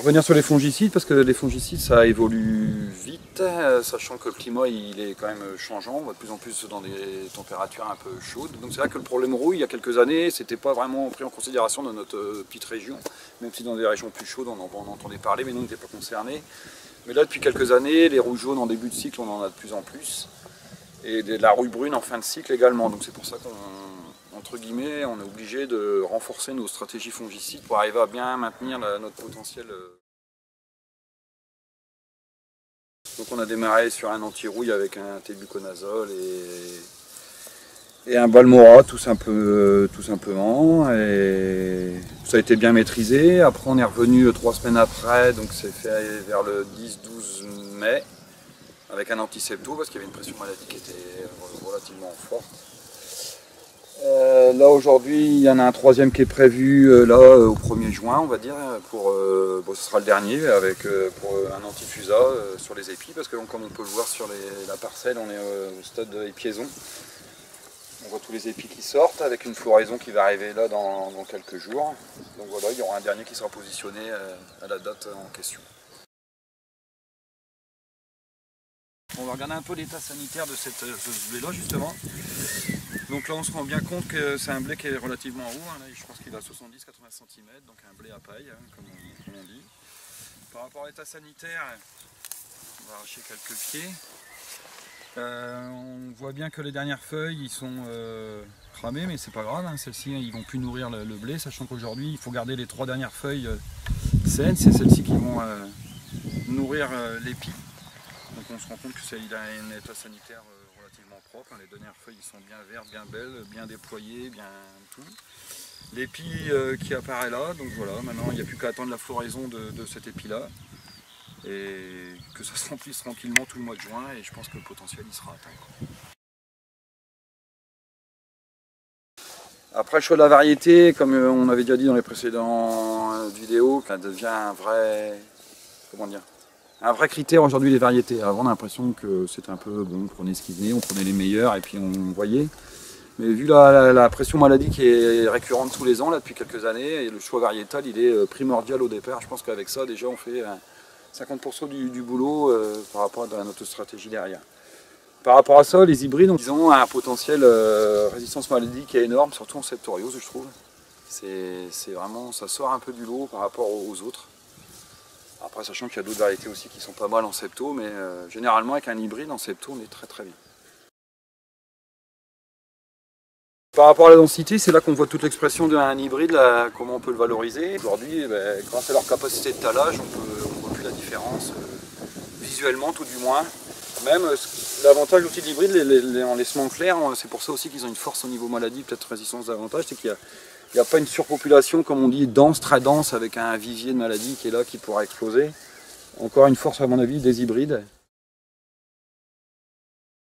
revenir sur les fongicides, parce que les fongicides ça évolue vite, sachant que le climat il est quand même changeant, on va de plus en plus dans des températures un peu chaudes. Donc c'est vrai que le problème rouille, il y a quelques années, c'était pas vraiment pris en considération dans notre petite région, même si dans des régions plus chaudes on en entendait parler, mais nous on n'était pas concernés. Mais là depuis quelques années, les rouilles jaunes en début de cycle on en a de plus en plus, et de la rouille brune en fin de cycle également, donc c'est pour ça qu'on, entre guillemets, on est obligé de renforcer nos stratégies fongicides pour arriver à bien maintenir notre potentiel. Donc on a démarré sur un anti-rouille avec un tébuconazole et un Balmora tout simplement, et ça a été bien maîtrisé. Après on est revenu 3 semaines après, donc c'est fait vers le 10-12 mai avec un antisepto parce qu'il y avait une pression maladie qui était relativement forte. Là aujourd'hui il y en a un troisième qui est prévu au 1er juin on va dire, ce sera le dernier pour un antifusa sur les épis, parce que comme on peut le voir sur la parcelle, on est au stade de épiaison. On voit tous les épis qui sortent avec une floraison qui va arriver là dans quelques jours. Donc voilà, il y aura un dernier qui sera positionné à la date en question. On va regarder un peu l'état sanitaire de ce blé là justement. Donc là on se rend bien compte que c'est un blé qui est relativement haut, hein. Là, je pense qu'il a 70-80 cm, donc un blé à paille, hein, comme on dit. Par rapport à l'état sanitaire, on va arracher quelques pieds. On voit bien que les dernières feuilles ils sont cramées, mais c'est pas grave, hein. Celles-ci ils vont plus nourrir le blé, sachant qu'aujourd'hui il faut garder les 3 dernières feuilles saines, c'est celles-ci qui vont nourrir l'épi. Donc on se rend compte qu'il a un état sanitaire relativement propre, hein. Les dernières feuilles sont bien vertes, bien belles, bien déployées, bien tout. L'épi qui apparaît là, donc voilà, maintenant il n'y a plus qu'à attendre la floraison de cet épi là, et que ça se remplisse tranquillement tout le mois de juin, et je pense que le potentiel il sera atteint. Après le choix de la variété, comme on avait déjà dit dans les précédentes vidéos, ça devient un vrai, un vrai critère aujourd'hui, les variétés. Avant on a l'impression que c'était un peu bon, on prenait ce qui venait, on prenait les meilleurs et puis on voyait. Mais vu la pression maladie qui est récurrente tous les ans là, depuis quelques années, et le choix variétal il est primordial au départ. Je pense qu'avec ça déjà on fait 50% du boulot par rapport à notre stratégie derrière. Par rapport à ça, les hybrides ont un potentiel résistance maladie qui est énorme, surtout en septoriose je trouve. C'est vraiment, ça sort un peu du lot par rapport aux autres. Après, sachant qu'il y a d'autres variétés aussi qui sont pas mal en septo, mais généralement avec un hybride en septo on est très bien. Par rapport à la densité, c'est là qu'on voit toute l'expression d'un hybride, là, comment on peut le valoriser. Aujourd'hui, grâce à leur capacité de talage, on voit plus la différence, visuellement tout du moins. Même l'avantage aussi de l'hybride, en les semant clair, c'est pour ça aussi qu'ils ont une force au niveau maladie, peut-être résistance davantage, c'est qu'il n'y a pas une surpopulation, comme on dit, dense, très dense, avec un vivier de maladies qui est là, qui pourra exploser. Encore une force à mon avis des hybrides.